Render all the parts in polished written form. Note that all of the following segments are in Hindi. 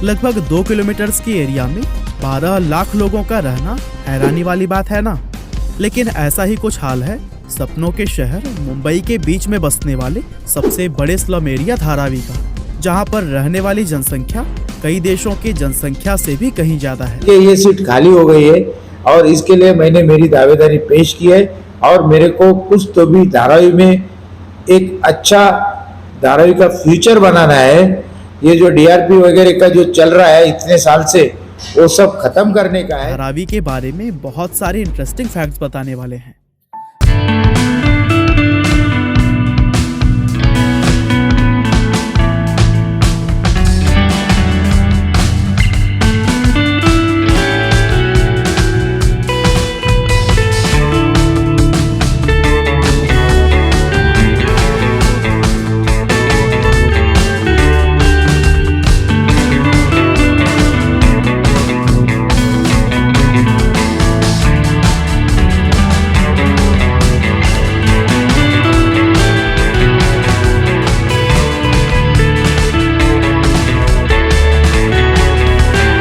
लगभग 2 किलोमीटर की एरिया में 12 लाख लोगों का रहना हैरानी वाली बात है ना। लेकिन ऐसा ही कुछ हाल है सपनों के शहर मुंबई के बीच में बसने वाले सबसे बड़े स्लम एरिया धारावी का, जहां पर रहने वाली जनसंख्या कई देशों की जनसंख्या से भी कहीं ज्यादा है। ये सीट खाली हो गई है और इसके लिए मैंने मेरी दावेदारी पेश की है और मेरे को कुछ तो भी धारावी में एक अच्छा धारावी का फ्यूचर बनाना है। ये जो डीआरपी वगैरह का जो चल रहा है इतने साल से, वो सब खत्म करने का है। धारावी के बारे में बहुत सारे इंटरेस्टिंग फैक्ट्स बताने वाले हैं।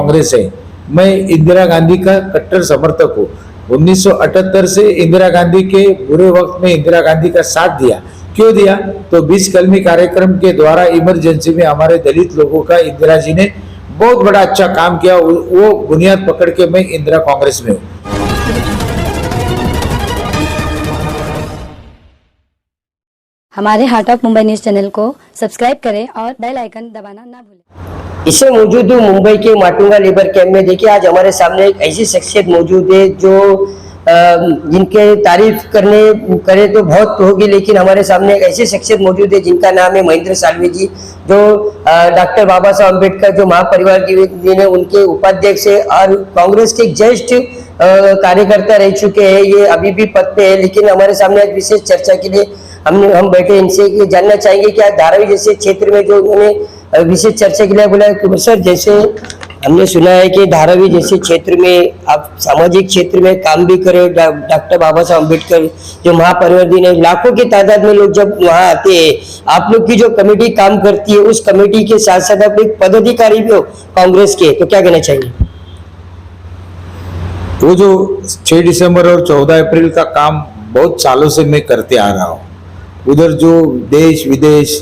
कांग्रेस है। मैं इंदिरा गांधी का कट्टर समर्थक हूँ। 1978 से इंदिरा गांधी के बुरे वक्त में इंदिरा गांधी का साथ दिया। क्यों दिया? तो 20 कलमी कार्यक्रम के द्वारा इमरजेंसी में हमारे दलित लोगों का इंदिरा जी ने बहुत बड़ा अच्छा काम किया। वो बुनियाद पकड़ के मैं इंदिरा कांग्रेस में हूँ। हमारे heart of Mumbai news channel को सब्सक्राइब करें और बेल आइकन दबाना ना भूलें। इसे मौजूद हूँ मुंबई के माटुंगा लेबर कैंप में। देखिए आज हमारे सामने एक ऐसी शख्सियत मौजूद है जो जिनके तारीफ करे तो बहुत होगी, लेकिन हमारे सामने एक ऐसी शख्सियत मौजूद है जिनका नाम है महेंद्र साल्वे जी, जो डॉक्टर बाबा साहब अम्बेडकर जो महापरिवार जी ने उनके उपाध्यक्ष है और कांग्रेस के ज्येष्ठ कार्यकर्ता रह चुके हैं। ये अभी भी पद पे है, लेकिन हमारे सामने आज विशेष चर्चा के लिए हम बैठे। इनसे जानना चाहेंगे कि आज धारावी जैसे क्षेत्र में जो उन्होंने विशेष चर्चा के लिए बोला कि सर, जैसे हमने सुना है कि धारावी जैसे क्षेत्र में आप सामाजिक क्षेत्र में काम भी करें। डॉक्टर बाबा साहब अम्बेडकर जो महापरिवार दिन है, लाखों की तादाद में लोग जब वहाँ आते हैं, आप लोग की जो कमेटी काम करती है उस कमेटी के साथ साथ आप एक पदाधिकारी भी हो कांग्रेस के, तो क्या कहना चाहिए? वो जो 6 दिसंबर और 14 अप्रैल का काम बहुत सालों से मैं करते आ रहा हूँ। उधर जो देश विदेश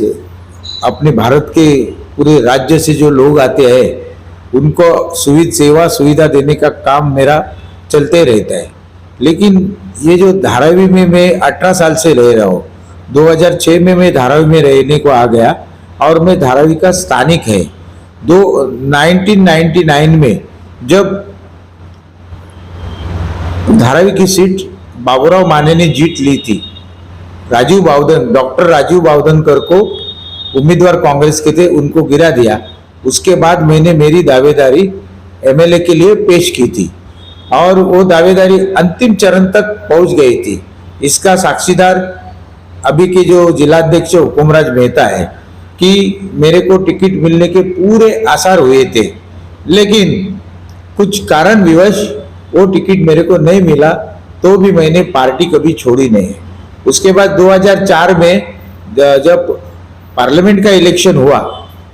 अपने भारत के पूरे राज्य से जो लोग आते हैं उनको सेवा सुविधा देने का काम मेरा चलते रहता है। लेकिन ये जो धारावी में मैं 18 साल से रह रहा हूँ, 2006 में मैं धारावी में रहने को आ गया और मैं धारावी का स्थानिक है। 1999 में जब धारावी की सीट बाबूराव माने ने जीत ली थी, डॉक्टर राजीव बावधनकर को उम्मीदवार कांग्रेस के थे, उनको गिरा दिया। उसके बाद मैंने मेरी दावेदारी एमएलए के लिए पेश की थी और वो दावेदारी अंतिम चरण तक पहुंच गई थी। इसका साक्षीदार अभी के जो जिलाध्यक्ष हुकुमराज मेहता है कि मेरे को टिकट मिलने के पूरे आसार हुए थे, लेकिन कुछ कारण विवश वो टिकट मेरे को नहीं मिला, तो भी मैंने पार्टी कभी छोड़ी नहीं। उसके बाद 2004 में जब पार्लियामेंट का इलेक्शन हुआ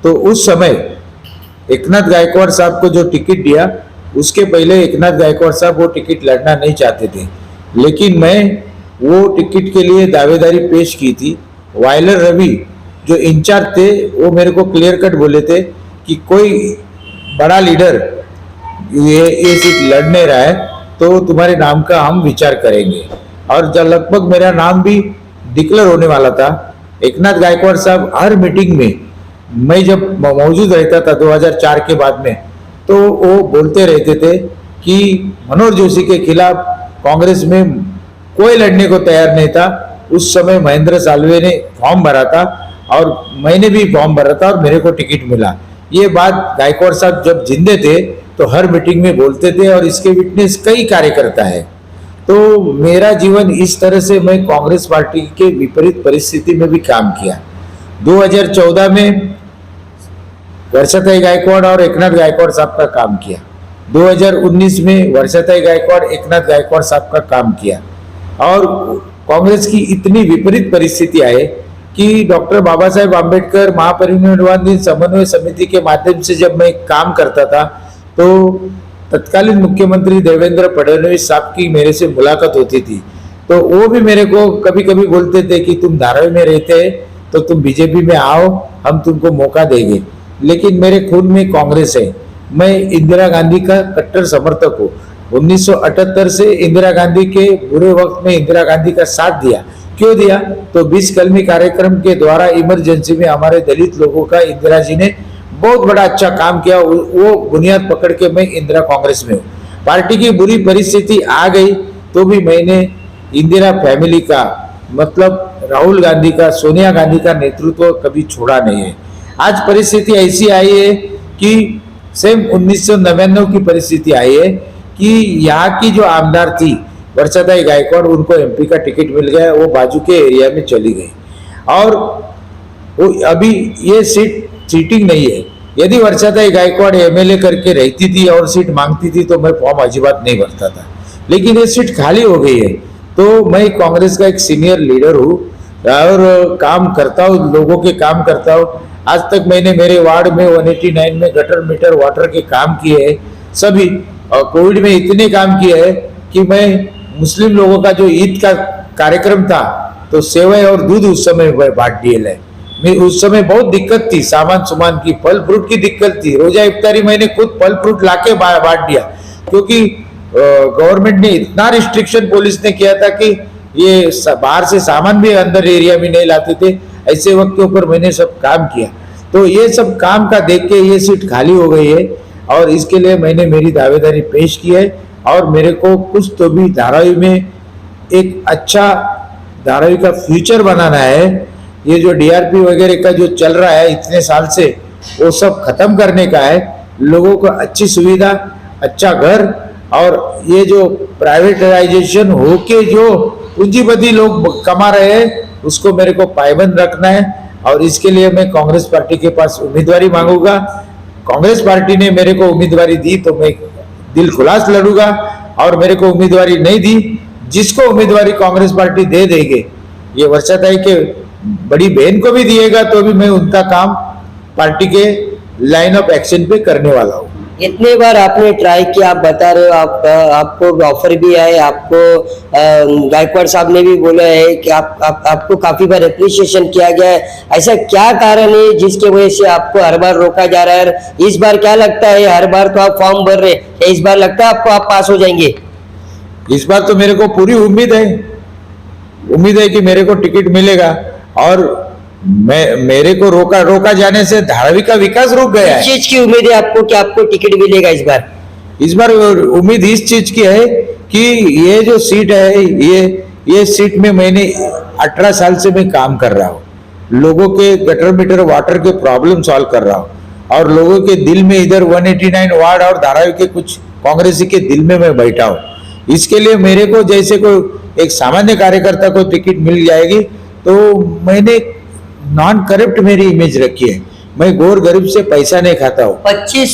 तो उस समय एकनाथ गायकवाड़ साहब को जो टिकट दिया, उसके पहले एकनाथ गायकवाड़ साहब वो टिकट लड़ना नहीं चाहते थे, लेकिन मैं वो टिकट के लिए दावेदारी पेश की थी। वायलर रवि जो इंचार्ज थे वो मेरे को क्लियर कट बोले थे कि कोई बड़ा लीडर ये सीट लड़ नहीं रहा है तो तुम्हारे नाम का हम विचार करेंगे। और जब लगभग मेरा नाम भी डिक्लेयर होने वाला था, एकनाथ गायकवाड़ साहब हर मीटिंग में मैं जब मौजूद रहता था 2004 के बाद में, तो वो बोलते रहते थे कि मनोहर जोशी के खिलाफ कांग्रेस में कोई लड़ने को तैयार नहीं था। उस समय महेंद्र साल्वे ने फॉर्म भरा था और मैंने भी फॉर्म भरा था और मेरे को टिकट मिला। ये बात गायकवाड़ साहब जब जिंदे थे तो हर मीटिंग में बोलते थे और इसके विटनेस कई कार्यकर्ता है। तो मेरा जीवन इस तरह से मैं कांग्रेस पार्टी के विपरीत परिस्थिति में भी काम किया। 2014 में वर्षाताई गायकवाड़ और एकनाथ गायकवाड़ साहब का काम किया। 2019 में वर्षाताई गायकवाड़ एकनाथ गायकवाड़ साहब का काम किया और कांग्रेस की इतनी विपरीत परिस्थिति आए कि डॉक्टर बाबा साहेब आम्बेडकर महापरिनिर्वाण दिन समन्वय समिति के माध्यम से जब मैं काम करता था तो तत्कालीन मुख्यमंत्री देवेंद्र फडणवीस साहब की मेरे से मुलाकात होती थी। तो वो भी मेरे को कभी कभी बोलते थे कि तुम धारावी में रहते हैं तो तुम बीजेपी में आओ, हम तुमको मौका देंगे। लेकिन मेरे खून में कांग्रेस है, मैं इंदिरा गांधी का कट्टर समर्थक हूँ। 1978 से इंदिरा गांधी के बुरे वक्त में इंदिरा गांधी का साथ दिया। क्यों दिया? तो 20 कलमी कार्यक्रम के द्वारा इमरजेंसी में हमारे दलित लोगों का इंदिरा जी ने बहुत बड़ा अच्छा काम किया। वो बुनियाद पकड़ के मैं इंदिरा कांग्रेस में हूँ। पार्टी की बुरी परिस्थिति आ गई तो भी मैंने इंदिरा फैमिली का मतलब राहुल गांधी का, सोनिया गांधी का नेतृत्व कभी छोड़ा नहीं है। आज परिस्थिति ऐसी आई है कि सेम 1999 की परिस्थिति आई है कि यहाँ की जो आमदार थी वर्षाताई गायकवाड़, उनको एमपी का टिकट मिल गया, वो बाजू के एरिया में चली गई और वो अभी ये सीटिंग नहीं है। यदि वर्षाताई गायकवाड़ एमएलए करके रहती थी और सीट मांगती थी तो मैं फॉर्म अजीबात नहीं भरता था, लेकिन ये सीट खाली हो गई है। तो मैं कांग्रेस का एक सीनियर लीडर हूँ और काम करता हूँ, लोगों के काम करता हूँ। आज तक मैंने मेरे वार्ड में 189 में गटर मीटर वाटर के काम किए हैं सभी, और कोविड में इतने काम किए हैं कि मैं मुस्लिम लोगों का जो ईद का कार्यक्रम था तो सेवई और दूध उस समय बांट दिए है। मैं उस समय बहुत दिक्कत थी, सामान की, फल फ्रूट की दिक्कत थी। रोजा इफ्तारी मैंने खुद फल फ्रूट लाके बांट दिया, क्योंकि गवर्नमेंट ने इतना रिस्ट्रिक्शन पुलिस ने किया था कि ये बाहर से सामान भी अंदर एरिया में नहीं लाते थे। ऐसे वक्त के ऊपर मैंने सब काम किया, तो ये सब काम का देख के ये सीट खाली हो गई है और इसके लिए मैंने मेरी दावेदारी पेश की है। और मेरे को कुछ तो भी धारावी में एक अच्छा धारावी का फ्यूचर बनाना है। ये जो डीआरपी वगैरह का जो चल रहा है इतने साल से, वो सब खत्म करने का है। लोगों को अच्छी सुविधा, अच्छा घर, और ये जो प्राइवेटाइजेशन होके जो पूंजीपति लोग कमा रहे हैं उसको मेरे को पायबंद रखना है। और इसके लिए मैं कांग्रेस पार्टी के पास उम्मीदवारी मांगूंगा। कांग्रेस पार्टी ने मेरे को उम्मीदवारी दी तो मैं दिल खुलास लड़ूंगा, और मेरे को उम्मीदवारी नहीं दी, जिसको उम्मीदवारी कांग्रेस पार्टी दे देंगे, ये वर्षाताई के बड़ी बहन को भी दिएगा तो भी मैं उनका काम पार्टी के लाइन ऑफ एक्शन पे करने वाला हूँ। इतने बार आपने ट्राई किया, आप बता रहे हो, आपको ऑफर भी आए, आपको गायकवाड़ साहब ने भी बोला है कि आपको काफी बार एप्रिसिएशन किया गया है। ऐसा क्या कारण है जिसके वजह से आपको हर बार रोका जा रहा है? इस बार क्या लगता है, हर बार तो आप फॉर्म भर रहे हैं, इस बार लगता है आपको आप पास हो जाएंगे? इस बार तो मेरे को पूरी उम्मीद है कि मेरे को टिकट मिलेगा। और मेरे को रोका जाने से धारावी का विकास रुक गया है। किस चीज की उम्मीद है आपको कि आपको टिकट मिलेगा इस बार? इस बार उम्मीद इस चीज की है कि ये जो सीट है, ये सीट में मैंने 18 साल से मैं काम कर रहा हूँ, लोगों के गटर मीटर वाटर के प्रॉब्लम सॉल्व कर रहा हूँ, और लोगों के दिल में इधर 189 वार्ड और धारावी के कुछ कांग्रेसी के दिल में मैं बैठा हूँ। इसके लिए मेरे को जैसे कोई एक सामान्य कार्यकर्ता को टिकट मिल जाएगी तो मैंने नॉन करप्ट मेरी इमेज रखी है। मैं गोर गरीब से पैसा नहीं खाता हूँ। 25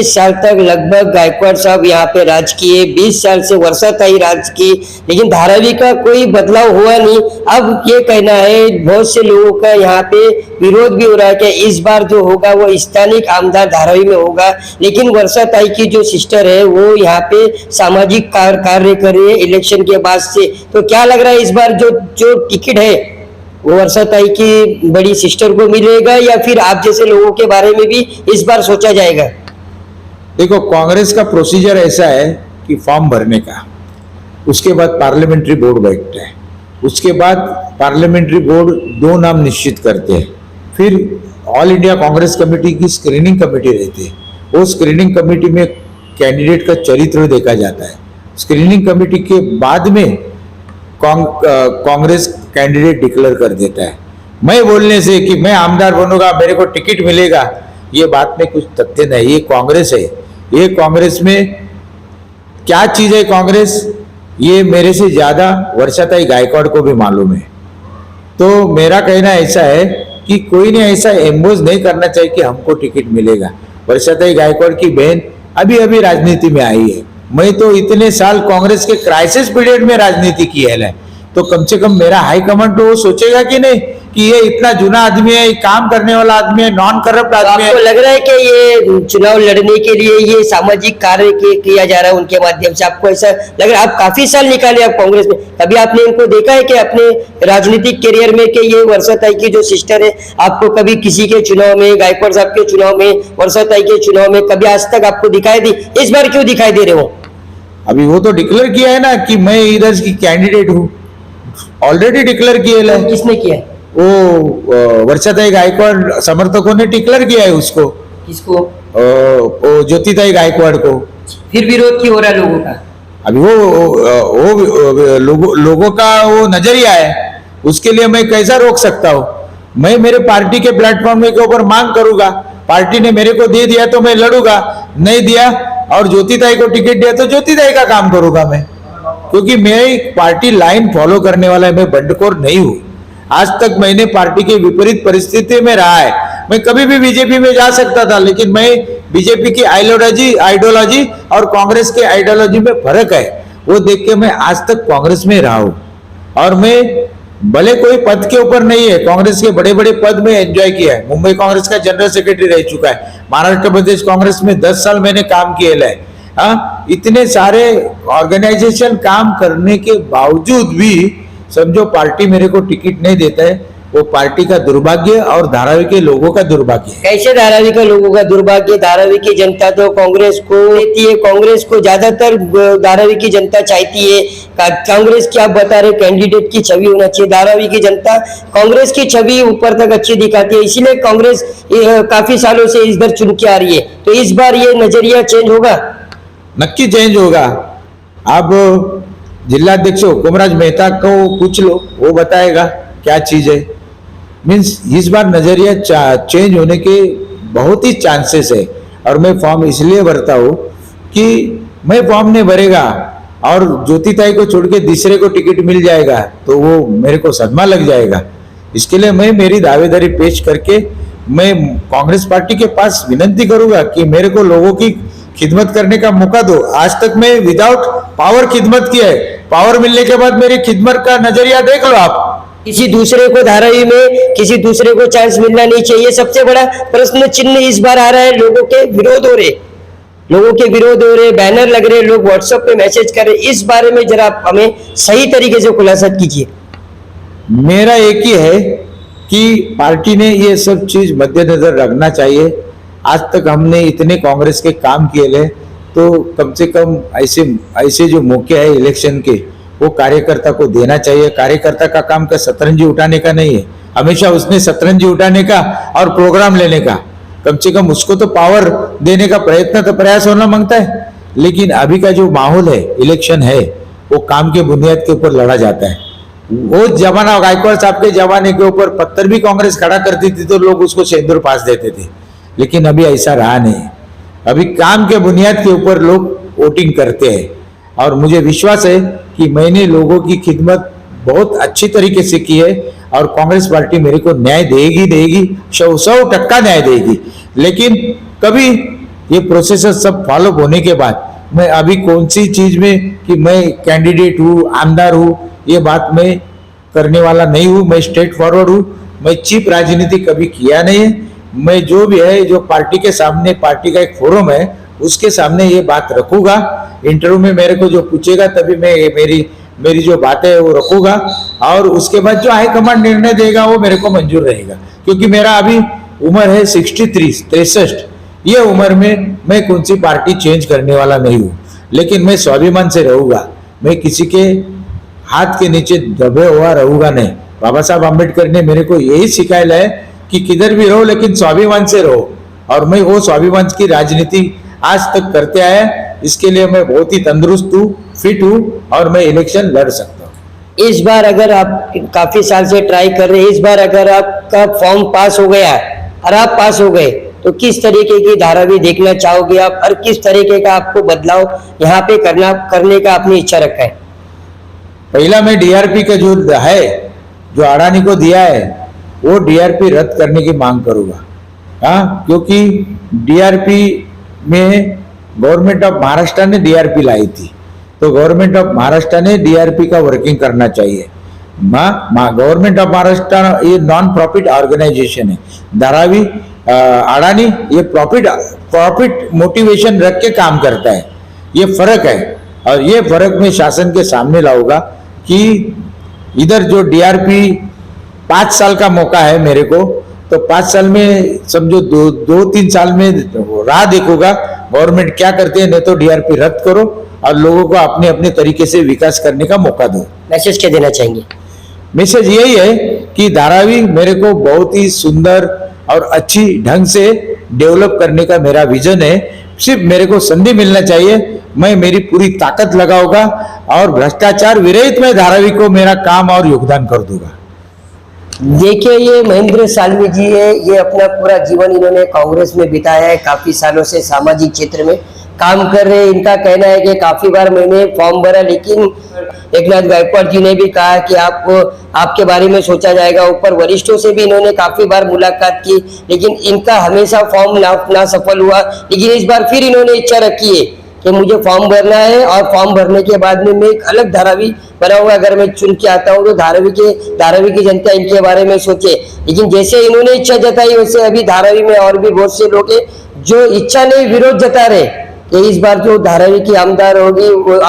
साल तक लगभग गायकवाड़ साहब यहाँ पे राज किए, 20 साल से वर्षाताई राज की, लेकिन धारावी का कोई बदलाव हुआ नहीं। अब ये कहना है बहुत से लोगों का यहाँ पे विरोध भी हो रहा है कि इस बार जो होगा वो स्थानिक आमदार धारावी में होगा, लेकिन वर्षाताई की जो सिस्टर है वो यहाँ पे सामाजिक कार्य कर रही है इलेक्शन के बाद से। तो क्या लग रहा है इस बार जो टिकट है वो वर्षाताई की बड़ी सिस्टर को मिलेगा, या फिर आप जैसे लोगों के बारे में भी इस बार सोचा जाएगा? देखो, कांग्रेस का प्रोसीजर ऐसा है कि फॉर्म भरने का, उसके बाद पार्लियामेंट्री बोर्ड बैठता है, उसके बाद पार्लियामेंट्री बोर्ड 2 नाम निश्चित करते हैं, फिर ऑल इंडिया कांग्रेस कमेटी की स्क्रीनिंग कमेटी रहती है। वो स्क्रीनिंग कमेटी में कैंडिडेट का चरित्र देखा जाता है। स्क्रीनिंग कमेटी के बाद में कांग्रेस कैंडिडेट डिक्लेयर कर देता है। मैं बोलने से कि मैं आमदार बनूंगा, मेरे को टिकट मिलेगा, ये बात में कुछ तथ्य नहीं। ये कांग्रेस है, ये कांग्रेस में क्या चीज है कांग्रेस, ये मेरे से ज्यादा वर्षाताई गायकवाड़ को भी मालूम है। तो मेरा कहना ऐसा है कि कोई ने ऐसा एम्बोज नहीं करना चाहिए कि हमको टिकट मिलेगा। वर्षाताई गायकवाड़ की बहन अभी अभी राजनीति में आई है। मैं तो इतने साल कांग्रेस के क्राइसिस पीरियड में राजनीति की है। तो कम से कम मेरा हाईकमांड तो वो सोचेगा कि नहीं कि ये इतना जुना आदमी है, काम करने वाला आदमी है, नॉन करप्ट तो आदमी आपको है। लग रहा है कि ये चुनाव लड़ने के लिए ये सामाजिक कार्य किया जा रहा है उनके माध्यम से? आपको ऐसा लग रहा है? आप काफी साल निकाले आप कांग्रेस में, कभी आपने इनको देखा है कि अपने राजनीतिक करियर में कि ये वर्षा ताई की जो सिस्टर है, आपको कभी किसी के चुनाव में, गायकवाड़ साहब के चुनाव में, वर्षा ताई के चुनाव में कभी आज तक आपको दिखाई दी? इस बार क्यों दिखाई दे रहे हो? अभी वो तो डिक्लेयर किया है ना कि मैं इधर की कैंडिडेट हूँ, ऑलरेडी डिक्लेयर किया है। किसने किया है? वो वर्षाताई गायकवाड़ समर्थकों ने डिक्लेयर किया है उसको, किसको? वो ज्योतिताई गायकवाड़ को। फिर विरोध क्यों हो रहा है लोगों का? अभी वो लोगों का वो नजरिया है, उसके लिए मैं कैसा रोक सकता हूँ? मैं मेरे पार्टी के प्लेटफॉर्म के ऊपर मांग करूंगा, पार्टी ने मेरे को दे दिया तो मैं लड़ूंगा, नहीं दिया और ज्योतिताई को टिकट दिया तो ज्योतिताई का काम करूंगा मैं, क्योंकि मैं एक पार्टी लाइन फॉलो करने वाला है, मैं बंडखोर नहीं हूं। आज तक मैंने पार्टी के विपरीत परिस्थिति में रहा है, मैं कभी भी बीजेपी में जा सकता था, लेकिन मैं बीजेपी की आइडियोलॉजी और कांग्रेस के आइडियोलॉजी में फर्क है, वो देख के मैं आज तक कांग्रेस में रहा हूं। और मैं भले कोई पद के ऊपर नहीं है, कांग्रेस के बड़े बड़े पद में एंजॉय किया है, मुंबई कांग्रेस का जनरल सेक्रेटरी रह चुका है, महाराष्ट्र प्रदेश कांग्रेस में 10 साल मैंने काम किया है। इतने सारे ऑर्गेनाइजेशन काम करने के बावजूद भी समझो पार्टी मेरे को टिकट नहीं देता है, वो पार्टी का दुर्भाग्य और धारावी के लोगों का दुर्भाग्य है। कैसे धारावी का लोगों का दुर्भाग्य? धारावी की जनता तो कांग्रेस को देती है, कांग्रेस को ज्यादातर धारावी की जनता चाहती है। कांग्रेस की आप बता रहे कैंडिडेट की छवि होना चाहिए, धारावी की जनता कांग्रेस की छवि ऊपर तक अच्छी दिखाती है, इसीलिए कांग्रेस काफी सालों से इधर चुन के आ रही है। तो इस बार ये नजरिया चेंज होगा? नक्की चेंज होगा। अब जिलाध्यक्ष हुकुमराज मेहता को पूछ लो, वो बताएगा क्या चीज है। मीन्स इस बार नजरिया चेंज होने के बहुत ही चांसेस है, और मैं फॉर्म इसलिए भरता हूँ कि मैं फॉर्म नहीं भरेगा और ज्योतिताई को छोड़ के दूसरे को टिकट मिल जाएगा तो वो मेरे को सदमा लग जाएगा। इसके लिए मैं मेरी दावेदारी पेश करके मैं कांग्रेस पार्टी के पास विनती करूंगा कि मेरे को लोगों की खिदमत करने का मौका दो। आज तक मैं विदाउट पावर खिदमत किया है, पावर मिलने के बाद मेरी खिदमत का नजरिया देख लो आप। किसी दूसरे को धारावी में किसी दूसरे को चांस मिलना नहीं चाहिए, सबसे बड़ा प्रश्न चिन्ह इस बार आ रहा है। लोगों के विरोध हो रहे, बैनर लग रहे, लोग व्हाट्सएप पे मैसेज कर रहे, इस बारे में जरा आप हमें सही तरीके से खुलासा कीजिए। मेरा एक ही है कि पार्टी ने ये सब चीज मद्देनजर रखना चाहिए। आज तक हमने इतने कांग्रेस के काम किए ले, तो कम से कम ऐसे जो मौके है इलेक्शन के वो कार्यकर्ता को देना चाहिए। कार्यकर्ता का काम का शतरंजी उठाने का नहीं है, हमेशा उसने शतरंजी उठाने का और प्रोग्राम लेने का, कम से कम उसको तो पावर देने का प्रयास होना मांगता है। लेकिन अभी का जो माहौल है, इलेक्शन है, वो काम के बुनियाद के ऊपर लड़ा जाता है। वो जमाना गायकवाड़ साहब के जमाने के ऊपर पत्थर भी कांग्रेस खड़ा करती थी तो लोग उसको सिंदूर पास देते थे, लेकिन अभी ऐसा रहा नहीं। अभी काम के बुनियाद के ऊपर लोग वोटिंग करते हैं, और मुझे विश्वास है कि मैंने लोगों की खिदमत बहुत अच्छी तरीके से की है और कांग्रेस पार्टी मेरे को न्याय देगी 100% न्याय देगी। लेकिन कभी ये प्रोसेस सब फॉलो होने के बाद मैं अभी कौन सी चीज में कि मैं कैंडिडेट हूँ, आमदार हूँ, ये बात मैं करने वाला नहीं हूँ। मैं स्ट्रेट फॉरवर्ड हूँ, मैं चीप राजनीति कभी किया नहीं है। मैं जो भी है, जो पार्टी के सामने, पार्टी का एक फोरम है, उसके सामने ये बात रखूंगा। इंटरव्यू में मेरे को जो पूछेगा तभी मैं मेरी जो बातें है वो रखूंगा, और उसके बाद जो हाईकमांड निर्णय देगा वो मेरे को मंजूर रहेगा। क्योंकि मेरा अभी उम्र है 63, ये उम्र में मैं कौन सी पार्टी चेंज करने वाला नहीं हूँ, लेकिन मैं स्वाभिमान से रहूंगा। मैं किसी के हाथ के नीचे दबे हुआ रहूंगा नहीं। बाबा साहब आम्बेडकर ने मेरे को यही सिखाया है कि किधर भी रहो लेकिन स्वाभिमान से रहो, और मैं वो स्वाभिमान की राजनीति आज तक करते आया। इसके लिए मैं बहुत ही तंदुरुस्त हूँ, फिट हूँ, और मैं इलेक्शन लड़ सकता हूँ। इस बार अगर आप काफी साल से ट्राई कर रहे हैं, इस बार अगर आपका फॉर्म पास हो गया और आप पास हो गए तो किस तरीके की धारावी देखना चाहोगे आप, और किस तरीके का आपको बदलाव यहाँ पे करने का अपनी इच्छा रखा है? पहला मैं डीआरपी का जो है, जो अडानी को दिया है, वो डीआरपी रद्द करने की मांग करूंगा। हाँ, क्योंकि डीआरपी में गवर्नमेंट ऑफ महाराष्ट्र ने डीआरपी लाई थी, तो गवर्नमेंट ऑफ महाराष्ट्र ने डीआरपी का वर्किंग करना चाहिए। गवर्नमेंट ऑफ महाराष्ट्र ये नॉन प्रॉफिट ऑर्गेनाइजेशन है। धारावी अडानी ये प्रॉफिट मोटिवेशन रख के काम करता है, ये फर्क है। और ये फर्क मैं शासन के सामने लाऊंगा कि इधर जो डीआरपी 5 साल का मौका है मेरे को, तो 5 साल में समझो 2-3 साल में राह देखूंगा गवर्नमेंट क्या करते हैं, नहीं तो डीआरपी रद्द करो और लोगों को अपने अपने तरीके से विकास करने का मौका दो। मैसेज क्या देना चाहेंगे? मैसेज यही है कि धारावी मेरे को बहुत ही सुंदर और अच्छी ढंग से डेवलप करने का मेरा विजन है। सिर्फ मेरे को संधि मिलना चाहिए, मैं मेरी पूरी ताकत लगाऊंगा और भ्रष्टाचार विरहित में धारावी को मेरा काम और योगदान कर दूंगा। देखिए, ये महेंद्र साल्वी जी है, ये अपना पूरा जीवन इन्होंने कांग्रेस में बिताया है, काफी सालों से सामाजिक क्षेत्र में काम कर रहे हैं। इनका कहना है कि काफी बार मैंने फॉर्म भरा, लेकिन एकनाथ गायकवाड़ जी ने भी कहा कि आपके बारे में सोचा जाएगा। ऊपर वरिष्ठों से भी इन्होंने काफी बार मुलाकात की, लेकिन इनका हमेशा फॉर्म ना सफल हुआ। लेकिन इस बार फिर इन्होंने इच्छा रखी है कि मुझे फॉर्म भरना है और फॉर्म भरने के बाद में मैं एक अलग धारावी बनाऊंगा। अगर मैं चुन के आता हूँ तो धारावी की जनता इनके बारे में सोचे। लेकिन जैसे इन्होंने इच्छा जताई, वैसे अभी धारावी में और भी बहुत से लोग हैं जो इच्छा नहीं विरोध जता रहे कि इस बार जो धारावी की आमदार होगी वो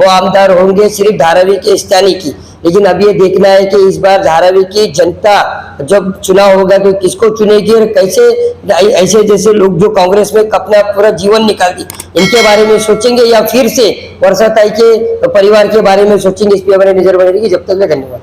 आमदार होंगे सिर्फ धारावी के स्थानीय की। लेकिन अब ये देखना है कि इस बार धारावी की जनता जब चुनाव होगा तो किसको चुनेगी और कैसे ऐसे जैसे लोग जो कांग्रेस में अपना पूरा जीवन निकाल दी, इनके बारे में सोचेंगे या फिर से वर्षा ताई के परिवार के बारे में सोचेंगे। इस पर हमारी नजर बनी रहेगी। जब तक धन्यवाद।